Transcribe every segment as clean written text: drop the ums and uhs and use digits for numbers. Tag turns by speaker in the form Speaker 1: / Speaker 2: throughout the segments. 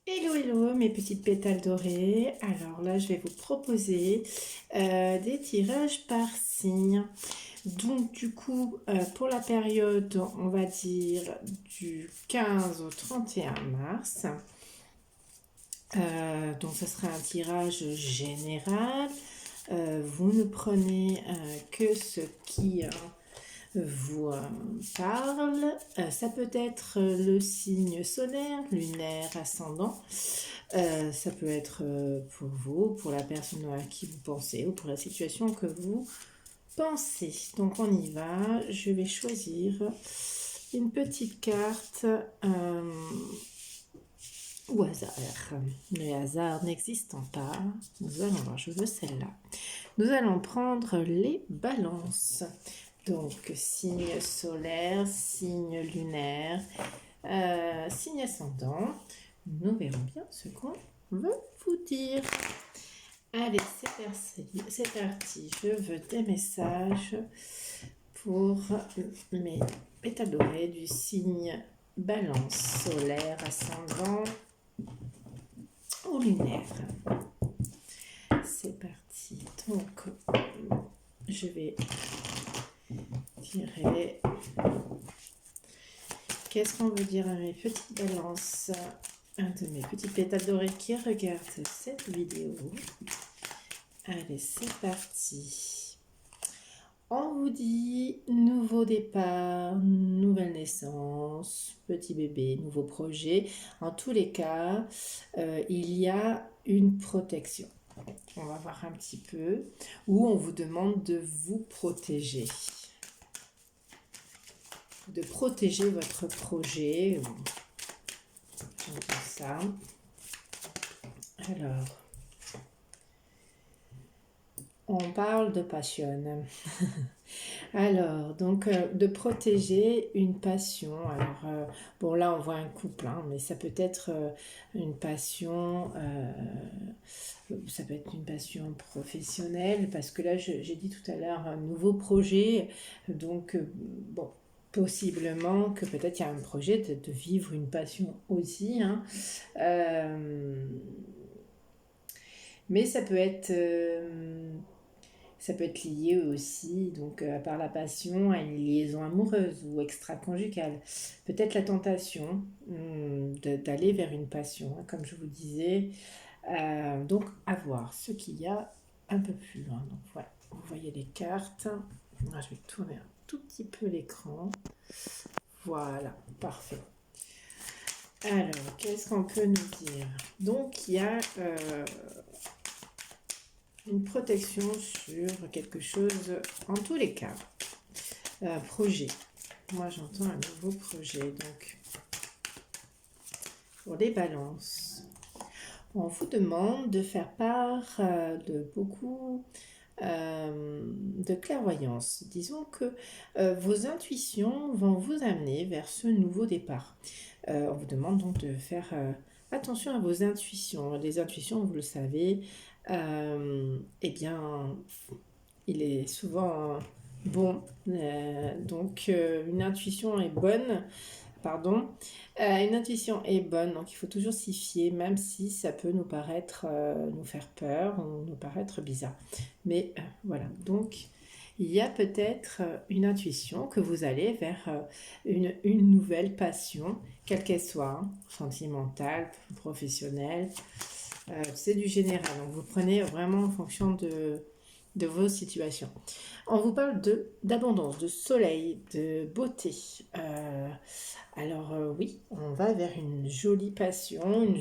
Speaker 1: Hello, hello, mes petites pétales dorées. Alors là, je vais vous proposer des tirages par signe. Donc du coup, pour la période, on va dire du 15 au 31 mars. Donc ce sera un tirage général. Vous ne prenez que ce qui vous parle. Ça peut être le signe solaire, lunaire, ascendant. Ça peut être pour vous, pour la personne à qui vous pensez ou pour la situation que vous pensez. Donc on y va. Je vais choisir une petite carte au hasard. Le hasard n'existant pas, nous allons voir, je veux celle-là. Nous allons prendre les balances. Donc, signe solaire, signe lunaire, signe ascendant. Nous verrons bien ce qu'on veut vous dire. Allez, c'est parti. Je veux des messages pour mes pétales dorés du signe balance solaire, ascendant ou lunaire. C'est parti. Donc, je vais tirer. Qu'est-ce qu'on veut dire à mes petites balances? Un de mes petits pétales dorés qui regardent cette vidéo. Allez, c'est parti. On vous dit nouveau départ, nouvelle naissance, petit bébé, nouveau projet. En tous les cas, il y a une protection. On va voir un petit peu où on vous demande de vous protéger. De protéger votre projet. Ça. Alors, on parle de passion. Alors, donc, de protéger une passion. Alors, bon, là, on voit un couple, hein, mais ça peut être une passion, ça peut être une passion professionnelle, parce que là, j'ai dit tout à l'heure un nouveau projet. Donc, bon, possiblement que peut-être il y a un projet de vivre une passion aussi, hein. Mais ça peut être lié aussi, donc par la passion, à une liaison amoureuse ou extra-conjugale. Peut-être la tentation d'aller vers une passion, hein, comme je vous disais. Donc à voir ce qu'il y a un peu plus loin. Donc voilà, vous voyez les cartes. Moi, je vais tourner un tout petit peu l'écran. Voilà, parfait. Alors, qu'est-ce qu'on peut nous dire? Donc, il y a une protection sur quelque chose, en tous les cas. Projet. Moi, j'entends un nouveau projet. Donc, pour les balances, on vous demande de faire part de beaucoup de clairvoyance. Disons que vos intuitions vont vous amener vers ce nouveau départ. On vous demande donc de faire attention à vos intuitions. Les intuitions, vous le savez, eh bien, il est souvent bon. Donc, une intuition est bonne. Pardon. Une intuition est bonne, donc il faut toujours s'y fier, même si ça peut nous paraître, nous faire peur ou nous paraître bizarre. Mais voilà, donc il y a peut-être une intuition que vous allez vers une nouvelle passion, quelle qu'elle soit, hein, sentimentale, professionnelle. C'est du général, donc vous prenez vraiment en fonction de vos situations. On vous parle d'abondance, de soleil, de beauté. Alors oui, on va vers une jolie passion, un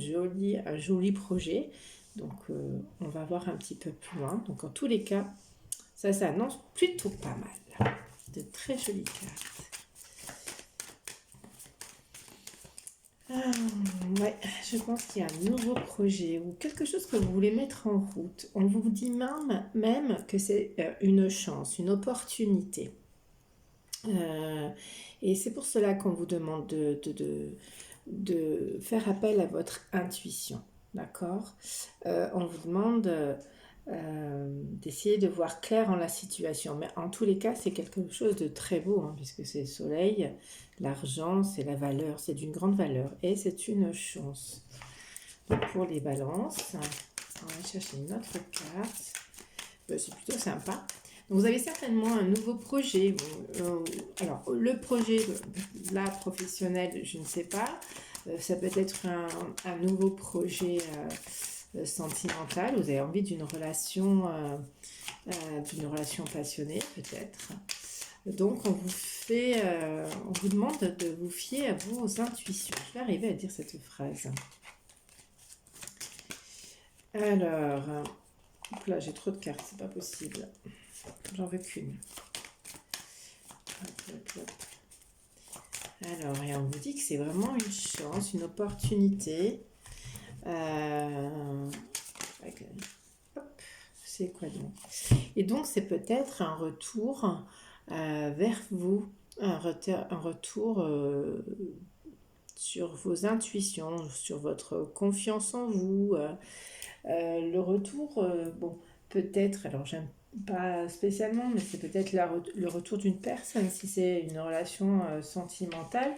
Speaker 1: joli projet. Donc on va voir un petit peu plus loin. Donc en tous les cas, ça s'annonce plutôt pas mal. De très jolies cartes. Ouais, je pense qu'il y a un nouveau projet ou quelque chose que vous voulez mettre en route. On vous dit même que c'est une chance, une opportunité. Et c'est pour cela qu'on vous demande de faire appel à votre intuition. D'accord? On vous demande d'essayer de voir clair en la situation. Mais en tous les cas, c'est quelque chose de très beau, hein, puisque c'est le soleil, l'argent, c'est la valeur, c'est d'une grande valeur. Et c'est une chance. Donc pour les balances, on va chercher une autre carte. C'est plutôt sympa. Donc vous avez certainement un nouveau projet. Alors le projet là professionnel, je ne sais pas. Ça peut être un nouveau projet sentimental. Vous avez envie d'une relation passionnée peut-être. Donc on vous demande de vous fier à vos intuitions. Je vais arriver à dire cette phrase. Alors, là j'ai trop de cartes, c'est pas possible. J'en veux qu'une. Alors, et on vous dit que c'est vraiment une chance, une opportunité. C'est quoi donc? Et donc, c'est peut-être un retour vers vous, un retour sur vos intuitions, sur votre confiance en vous. Le retour, bon, peut-être, alors j'aime pas spécialement, mais c'est peut-être le retour d'une personne, si c'est une relation sentimentale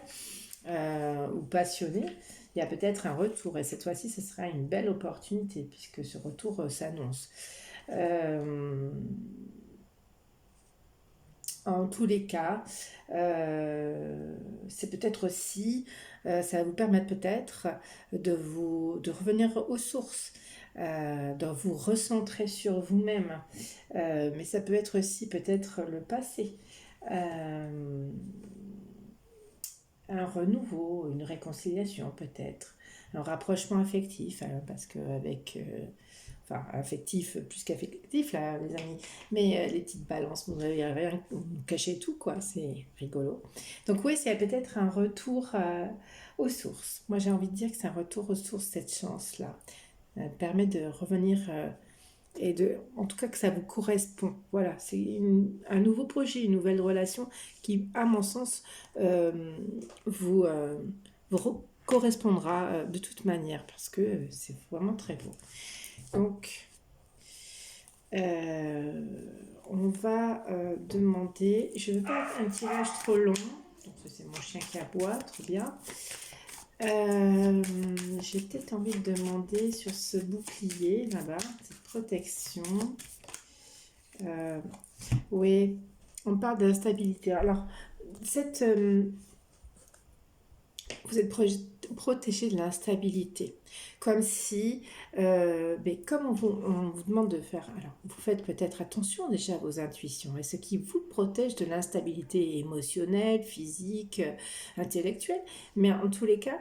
Speaker 1: ou passionnée, il y a peut-être un retour, et cette fois-ci, ce sera une belle opportunité, puisque ce retour s'annonce. En tous les cas, c'est peut-être aussi, ça va vous permettre peut-être de revenir aux sources, de vous recentrer sur vous-même. Mais ça peut être aussi peut-être le passé. Un renouveau, une réconciliation peut-être, un rapprochement affectif, hein, parce qu'avec... enfin, affectif plus qu'affectif là, les amis, mais les petites balances, vous n'avez rien, vous cachez tout, quoi, c'est rigolo. Donc oui, c'est peut-être un retour aux sources. Moi, j'ai envie de dire que c'est un retour aux sources, cette chance-là. Permet de revenir et en tout cas que ça vous correspond. Voilà, c'est un nouveau projet, une nouvelle relation qui, à mon sens, vous correspondra de toute manière parce que c'est vraiment très beau. Donc, on va demander, je ne veux pas un tirage trop long, donc c'est mon chien qui aboie, trop bien. J'ai peut-être envie de demander sur ce bouclier là-bas, cette protection. Oui, on parle d'instabilité. Alors, vous êtes protégé de l'instabilité. Comme si, mais comme on vous demande de faire, alors vous faites peut-être attention déjà à vos intuitions et ce qui vous protège de l'instabilité émotionnelle, physique, intellectuelle, mais en tous les cas,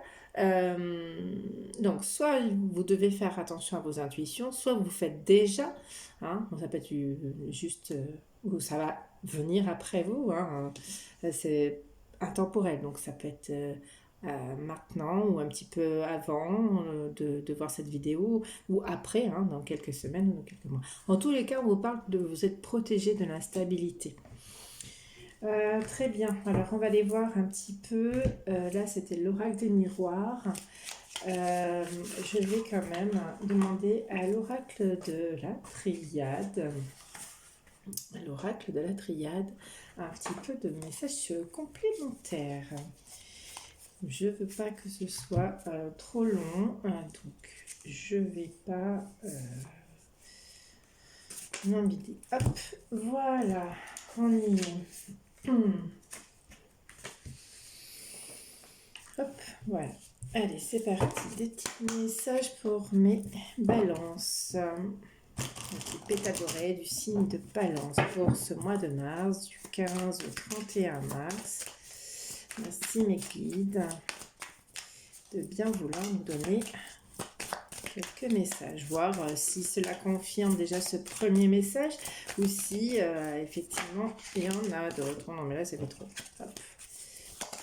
Speaker 1: donc soit vous devez faire attention à vos intuitions, soit vous faites déjà, hein, ça peut être juste, ou ça va venir après vous, hein, c'est intemporel, donc ça peut être maintenant ou un petit peu avant de voir cette vidéo ou après, hein, dans quelques semaines ou dans quelques mois. En tous les cas, on vous parle de vous êtes protégé de l'instabilité. Très bien, alors on va aller voir un petit peu, là c'était l'oracle des miroirs. Je vais quand même demander à l'oracle de la triade, un petit peu de messages complémentaires. Je veux pas que ce soit trop long, donc je vais pas m'embêter. Hop, voilà, on y est. Hop, voilà. Allez, c'est parti. Des petits messages pour mes balances. Un petit pétale doré du signe de Balance pour ce mois de mars, du 15 au 31 mars. Merci mes guides de bien vouloir nous donner quelques messages, voir si cela confirme déjà ce premier message ou si effectivement il y en a d'autres. Non mais là c'est trop. Hop.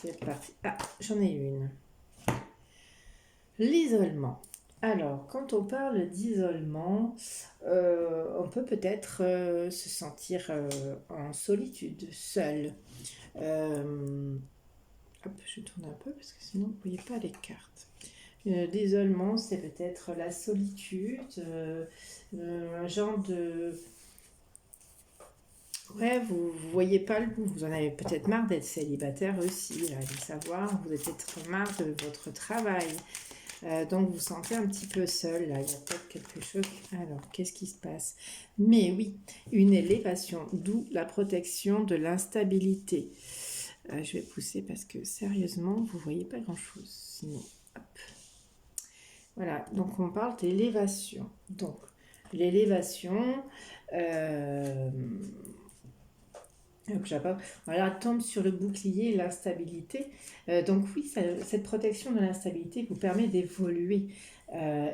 Speaker 1: C'est parti. Ah, j'en ai une. L'isolement. Alors, quand on parle d'isolement, on peut peut-être se sentir en solitude, seul. Hop, je tourne un peu parce que sinon vous ne voyez pas les cartes. L'isolement, c'est peut-être la solitude, un genre de... Ouais, vous ne voyez pas le bout. Vous en avez peut-être marre d'être célibataire aussi, là, de savoir. Vous avez peut-être marre de votre travail. Donc vous sentez un petit peu seul, là, il y a peut-être quelque chose. Alors, qu'est-ce qui se passe? Mais oui, une élévation, d'où la protection de l'instabilité. Je vais pousser parce que sérieusement, vous ne voyez pas grand-chose. Sinon, hop. Voilà, donc on parle d'élévation. Donc, l'élévation, voilà, tombe sur le bouclier, l'instabilité. Donc oui, cette protection de l'instabilité vous permet d'évoluer.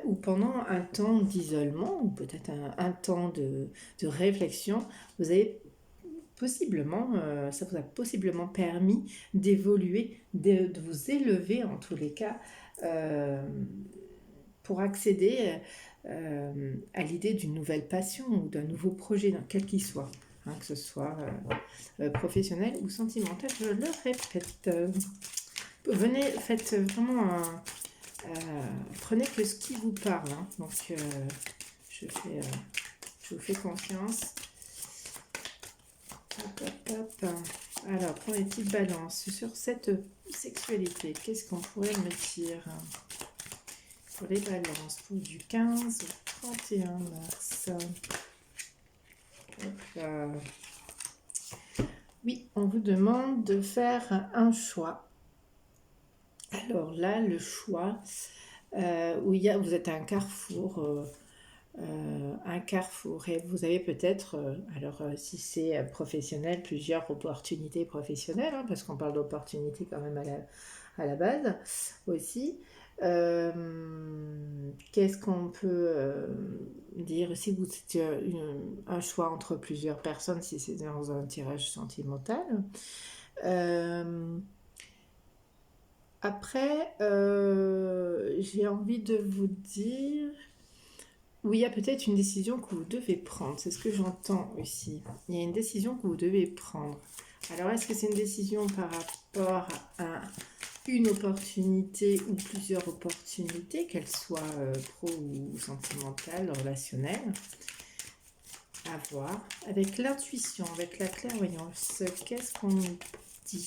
Speaker 1: Ou pendant un temps d'isolement, ou peut-être un temps de réflexion, vous avez possiblement, ça vous a possiblement permis d'évoluer, de vous élever en tous les cas, euh, pour accéder à l'idée d'une nouvelle passion ou d'un nouveau projet, quel qu'il soit, hein, que ce soit professionnel ou sentimental. Je le répète. Venez, faites vraiment prenez que ce qui vous parle. Hein. Donc, je vous fais confiance. Hop, hop, hop. Alors, pour les petites balances sur cette sexualité, qu'est-ce qu'on pourrait me dire pour les balances pour du 15 au 31 mars? Hop là. Oui, on vous demande de faire un choix. Alors là, le choix, où vous êtes à un carrefour, et vous avez peut-être, si c'est professionnel, plusieurs opportunités professionnelles, hein, parce qu'on parle d'opportunités quand même à la base aussi. Qu'est-ce qu'on peut dire si vous êtes un choix entre plusieurs personnes, si c'est dans un tirage sentimental. Après, j'ai envie de vous dire, oui, il y a peut-être une décision que vous devez prendre, c'est ce que j'entends aussi. Il y a une décision que vous devez prendre. Alors, est-ce que c'est une décision par rapport à une opportunité ou plusieurs opportunités, qu'elles soient pro ou sentimentales, relationnelles? À voir. Avec l'intuition, avec la clairvoyance, qu'est-ce qu'on nous dit?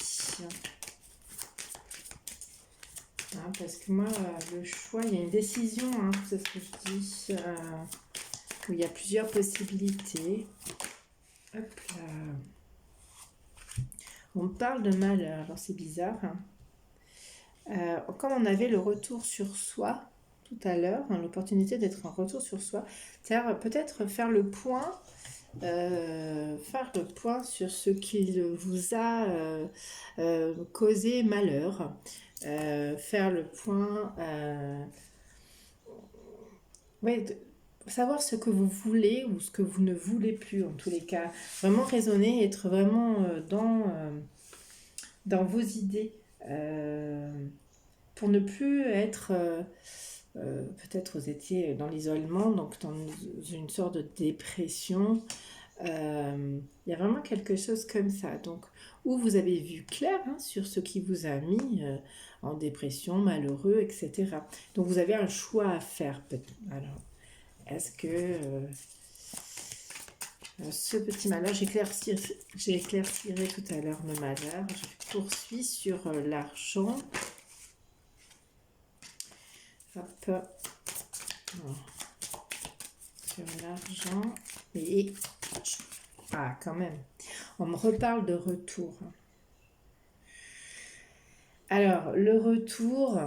Speaker 1: Hein, parce que moi, le choix, il y a une décision, hein, c'est ce que je dis, où il y a plusieurs possibilités. Hop là. On parle de malheur, alors c'est bizarre. Hein. Comme on avait le retour sur soi tout à l'heure, hein, l'opportunité d'être en retour sur soi, c'est-à-dire peut-être faire le point sur ce qui vous a causé malheur, faire le point, ouais, savoir ce que vous voulez ou ce que vous ne voulez plus en tous les cas, vraiment raisonner, être vraiment dans vos idées, pour ne plus être peut-être vous étiez dans l'isolement, donc dans une sorte de dépression. Il y a vraiment quelque chose comme ça. Donc, où vous avez vu clair, hein, sur ce qui vous a mis en dépression, malheureux, etc. Donc, vous avez un choix à faire. Alors, est-ce que ce petit malheur, j'éclaircirai tout à l'heure le malheur. Je poursuis sur l'argent. Hop. Sur l'argent. Et quand même. On me reparle de retour. Alors, le retour,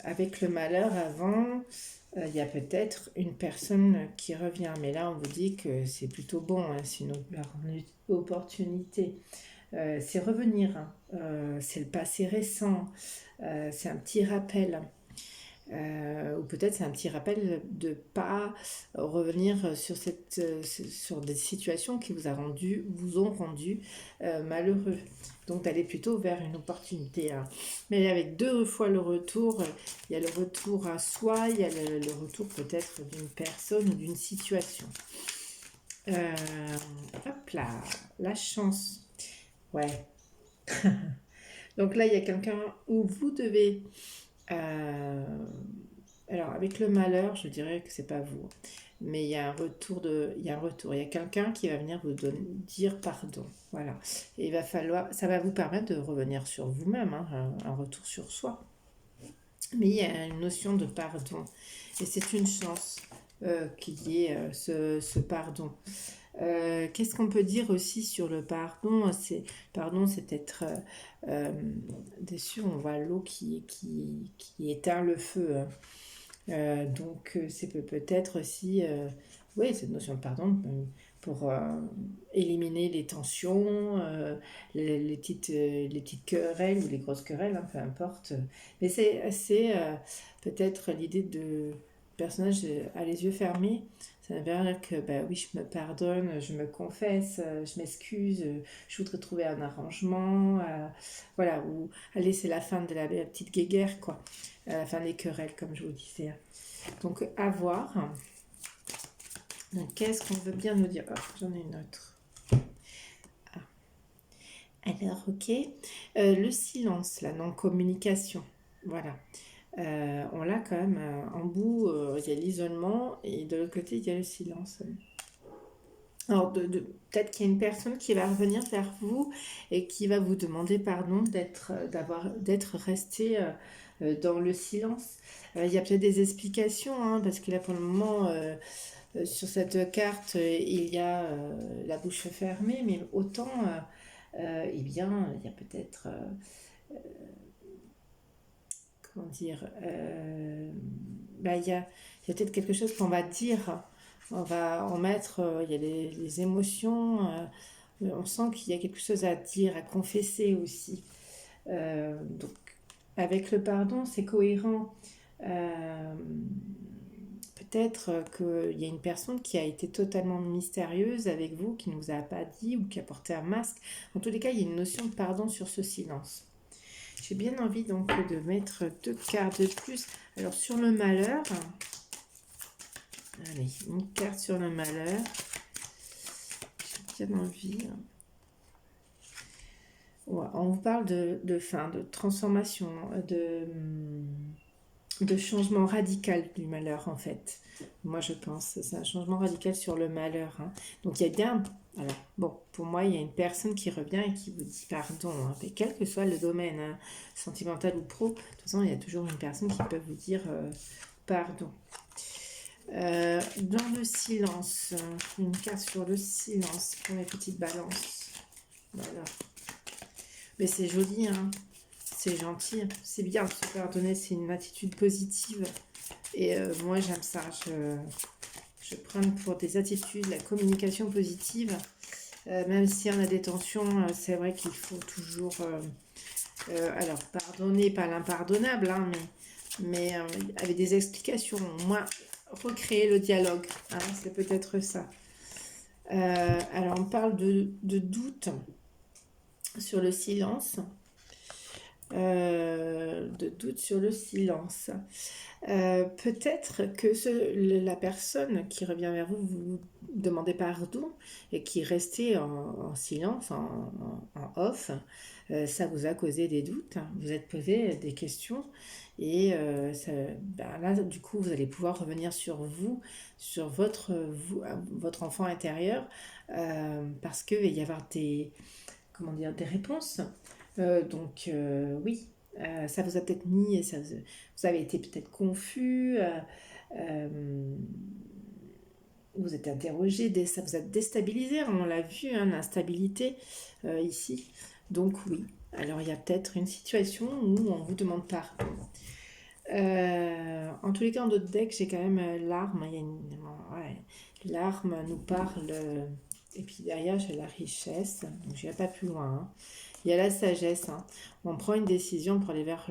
Speaker 1: avec le malheur avant, il y a peut-être une personne qui revient. Mais là, on vous dit que c'est plutôt bon, hein, c'est une opportunité. C'est revenir, hein. C'est le passé récent, c'est un petit rappel. Ou peut-être c'est un petit rappel de ne pas revenir sur des situations qui vous ont rendu malheureux. Donc d'aller plutôt vers une opportunité. Hein. Mais avec deux fois le retour, il y a le retour à soi, il y a le retour peut-être d'une personne ou d'une situation. Hop là, la chance. Ouais. Donc là, il y a quelqu'un où vous devez... alors, avec le malheur, je dirais que c'est pas vous. Mais il y a un retour. Il y a quelqu'un qui va venir vous dire pardon. Voilà. Et il va falloir... Ça va vous permettre de revenir sur vous-même, hein, un retour sur soi. mais il y a une notion de pardon. Et c'est une chance qu'il y ait ce pardon. Qu'est-ce qu'on peut dire aussi sur le pardon? Pardon, c'est être déçu. On voit l'eau qui éteint le feu, hein. Donc, c'est peut-être aussi, oui, cette notion de pardon pour éliminer les tensions, les petites querelles ou les grosses querelles, hein, peu importe. Mais c'est assez peut-être l'idée de personnage a les yeux fermés. Ça veut dire que, bah oui, je me pardonne, je me confesse, je m'excuse, je voudrais trouver un arrangement. Voilà, ou allez, c'est la fin de la petite guéguerre, quoi. La fin des querelles, comme je vous disais. Donc, à voir. Donc, qu'est-ce qu'on veut bien nous dire? Oh, j'en ai une autre. Ah. Alors, ok. Le silence, la non-communication. Voilà. On l'a quand même en bout, il y a l'isolement et de l'autre côté, il y a le silence. Alors, peut-être qu'il y a une personne qui va revenir vers vous et qui va vous demander pardon d'être resté dans le silence. Il y a peut-être des explications, hein, parce que là, pour le moment, sur cette carte, il y a la bouche fermée, mais autant, eh bien, il y a peut-être, comment dire, il y a peut-être quelque chose qu'on va dire. On va en mettre, il y a les émotions, on sent qu'il y a quelque chose à dire, à confesser aussi. Donc, avec le pardon, c'est cohérent. Euh, Peut-être qu'il y a une personne qui a été totalement mystérieuse avec vous, qui ne vous a pas dit ou qui a porté un masque. En tous les cas, il y a une notion de pardon sur ce silence. J'ai bien envie donc de mettre 2 cartes de plus. Alors sur le malheur, allez, une carte sur le malheur. J'ai bien envie. Ouais, on vous parle de fin, de transformation, de changement radical du malheur en fait. Moi je pense, c'est un changement radical sur le malheur, hein. Donc il y a bien, alors bon, pour moi il y a une personne qui revient et qui vous dit pardon, hein. Mais quel que soit le domaine, hein, sentimental ou pro, de toute façon il y a toujours une personne qui peut vous dire pardon. Dans le silence, une carte sur le silence pour les petites balances. Voilà. Mais c'est joli, hein. C'est gentil, c'est bien de se pardonner, c'est une attitude positive. Et moi, j'aime ça. Je prends pour des attitudes, la communication positive. Même si on a des tensions, c'est vrai qu'il faut toujours, alors, pardonner, pas l'impardonnable, hein, mais avec des explications. Au moins, recréer le dialogue, hein, c'est peut-être ça. Alors, on parle de doute sur le silence. De doute sur le silence. Peut-être que la personne qui revient vers vous, vous demandez pardon et qui restait en silence, en off, ça vous a causé des doutes, hein. Vous êtes posé des questions et là, du coup, vous allez pouvoir revenir sur vous, sur votre enfant intérieur, parce qu'il va y avoir comment dire, des réponses. Oui, ça vous a peut-être mis, vous avez été peut-être confus, vous êtes interrogé, ça vous a déstabilisé, on l'a vu, hein, l'instabilité ici. Donc oui, alors il y a peut-être une situation où on vous demande pardon. En tous les cas, en d'autres decks, j'ai quand même l'arme. Ouais, l'arme nous parle. Et puis derrière, j'ai la richesse. Donc, je vais pas plus loin, hein. Il y a la sagesse, hein. On prend une décision pour aller vers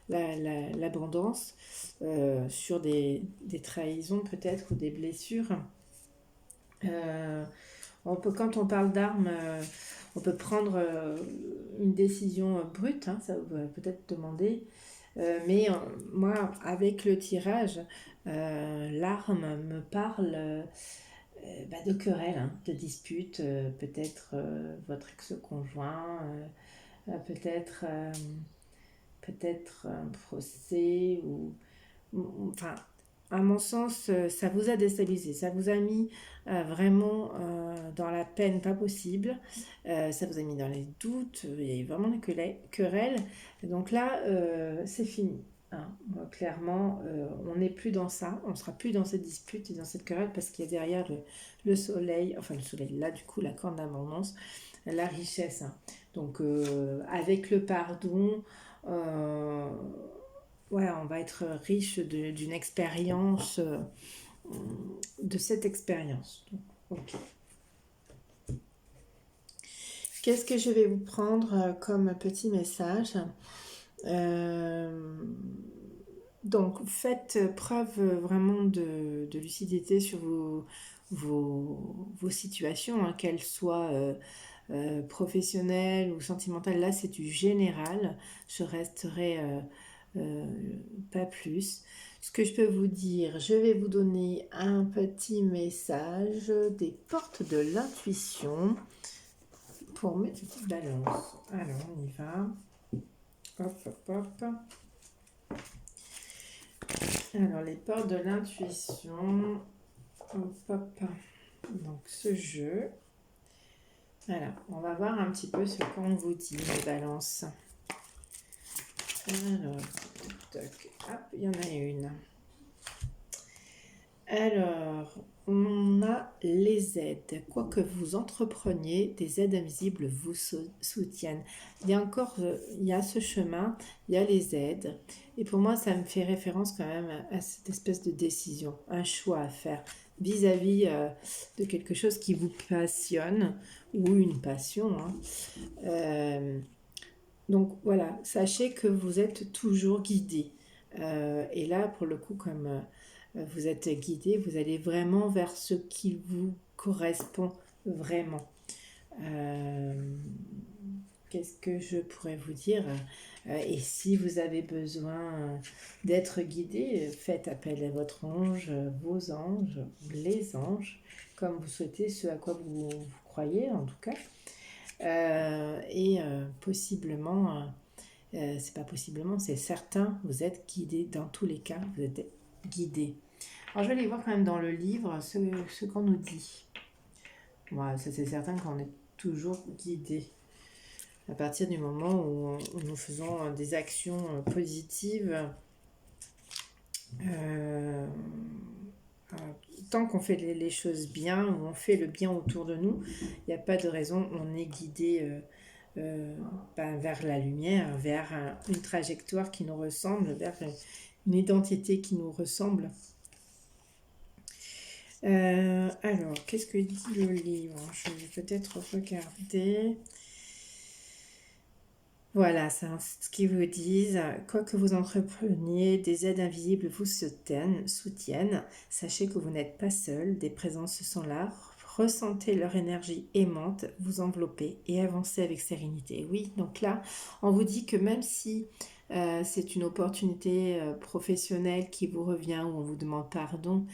Speaker 1: l'abondance, sur des trahisons peut-être ou des blessures. Euh, quand on parle d'armes, on peut prendre une décision brute, hein, ça vous peut-être demander. Mais moi, avec le tirage, l'arme me parle de querelles, hein, de disputes, peut-être votre ex-conjoint, peut-être peut-être un procès enfin, à mon sens, ça vous a déstabilisé, ça vous a mis vraiment dans la peine pas possible, ça vous a mis dans les doutes, il y a eu vraiment des querelles. Donc là, c'est fini. Hein. Clairement, on n'est plus dans ça, on ne sera plus dans cette dispute et dans cette querelle parce qu'il y a derrière le soleil, enfin le soleil, là du coup la corne d'abondance, la richesse. Hein. Donc avec le pardon, euh, ouais, on va être riche d'une expérience, de cette expérience. Donc, ok. Qu'est-ce que je vais vous prendre comme petit message? Euh, donc, faites preuve vraiment de lucidité sur vos situations, hein, qu'elles soient professionnelles ou sentimentales. Là, c'est du général. Je resterai euh, pas plus. Ce que je peux vous dire, je vais vous donner un petit message des portes de l'intuition pour mes petites balances. Alors, on y va. Hop, hop, hop. Alors, les portes de l'intuition. Hop, hop. Donc, ce jeu. Voilà, on va voir un petit peu ce qu'on vous dit, les balances. Alors, toc, hop, il y en a une. Alors, on a les aides. Quoi que vous entrepreniez, des aides invisibles vous soutiennent. Il y a encore, il y a ce chemin, il y a les aides. Et pour moi, ça me fait référence quand même à cette espèce de décision, un choix à faire vis-à-vis de quelque chose qui vous passionne ou une passion. Hein. Donc voilà, sachez que vous êtes toujours guidé. Et là, pour le coup, comme vous êtes guidé, vous allez vraiment vers ce qui vous correspond vraiment. Euh, Qu'est-ce que je pourrais vous dire? Et si vous avez besoin d'être guidé, faites appel à votre ange, vos anges, les anges, comme vous souhaitez, ce à quoi vous croyez en tout cas. Et possiblement, c'est pas possiblement, c'est certain, vous êtes guidé dans tous les cas, vous êtes guidé. Alors je vais aller voir quand même dans le livre ce qu'on nous dit. Voilà, ça c'est certain qu'on est toujours guidé. À partir du moment où nous faisons des actions positives, euh, tant qu'on fait les choses bien, où on fait le bien autour de nous, il n'y a pas de raison, on est guidé vers la lumière, vers une trajectoire qui nous ressemble, vers une identité qui nous ressemble. Alors, qu'est-ce que dit le livre? Je vais peut-être regarder. Voilà, c'est ce qu'ils vous disent. Quoi que vous entrepreniez, des aides invisibles vous soutiennent. Sachez que vous n'êtes pas seul, des présences sont là. Ressentez leur énergie aimante, vous envelopper et avancez avec sérénité. Oui, donc là, on vous dit que même si c'est une opportunité professionnelle qui vous revient ou on vous demande pardon,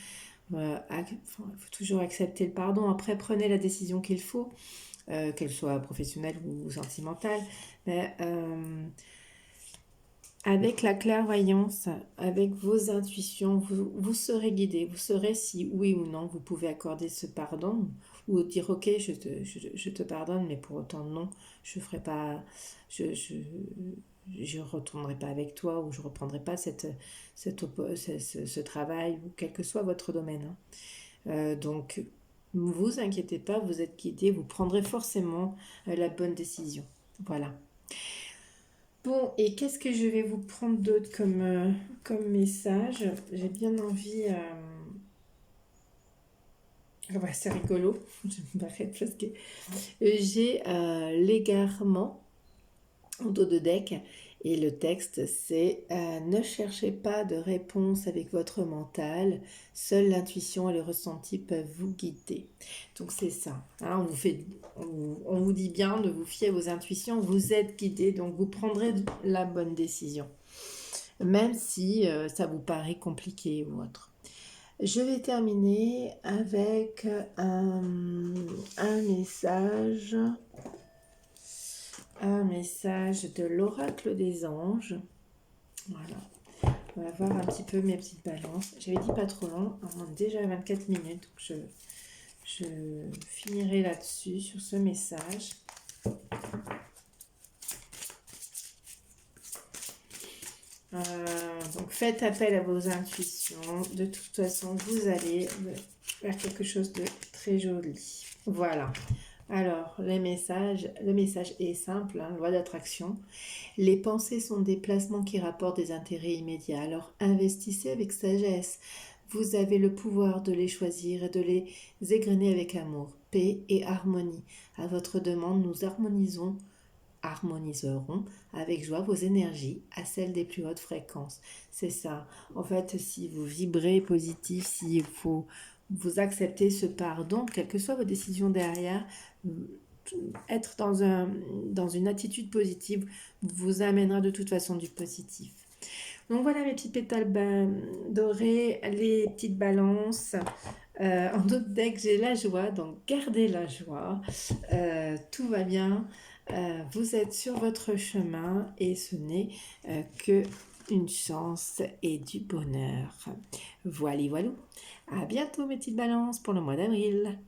Speaker 1: il faut toujours accepter le pardon. Après, prenez la décision qu'il faut, qu'elle soit professionnelle ou sentimentale. Mais avec la clairvoyance, avec vos intuitions, vous serez guidé. Vous saurez si oui ou non vous pouvez accorder ce pardon ou dire ok, je te pardonne, mais pour autant non, je ferai pas, je retournerai pas avec toi ou je reprendrai pas ce travail ou quel que soit votre domaine. Hein. Donc, ne vous inquiétez pas, vous êtes guidé, vous prendrez forcément la bonne décision. Voilà. Bon, et qu'est-ce que je vais vous prendre d'autre comme message? J'ai bien envie. Ah ouais, c'est rigolo. Je m'arrête parce que j'ai l'égarement en dos de deck. Et le texte, c'est ne cherchez pas de réponse avec votre mental, seule l'intuition et le ressenti peuvent vous guider. Donc c'est ça. Hein, on vous dit bien de vous fier à vos intuitions, vous êtes guidé, donc vous prendrez la bonne décision, même si ça vous paraît compliqué ou autre. Je vais terminer avec un message. Un message de l'oracle des anges. Voilà. On va voir un petit peu mes petites balances. J'avais dit pas trop long. On est déjà à 24 minutes. Donc je finirai là-dessus, sur ce message. donc faites appel à vos intuitions. De toute façon, vous allez faire quelque chose de très joli. Voilà. Alors, le message est simple, hein, loi d'attraction. Les pensées sont des placements qui rapportent des intérêts immédiats. Alors, investissez avec sagesse. Vous avez le pouvoir de les choisir et de les égrener avec amour, paix et harmonie. À votre demande, nous harmoniseront avec joie vos énergies à celles des plus hautes fréquences. C'est ça. En fait, si vous vibrez positif, s'il faut vous accepter ce pardon, quelles que soient vos décisions derrière, être dans une attitude positive vous amènera de toute façon du positif. Donc voilà mes petites pétales dorées, les petites balances. En d'autres decks, j'ai la joie, donc gardez la joie. Tout va bien. Vous êtes sur votre chemin et ce n'est que une chance et du bonheur. Voilà, voilà. À bientôt mes petites balances pour le mois d'avril.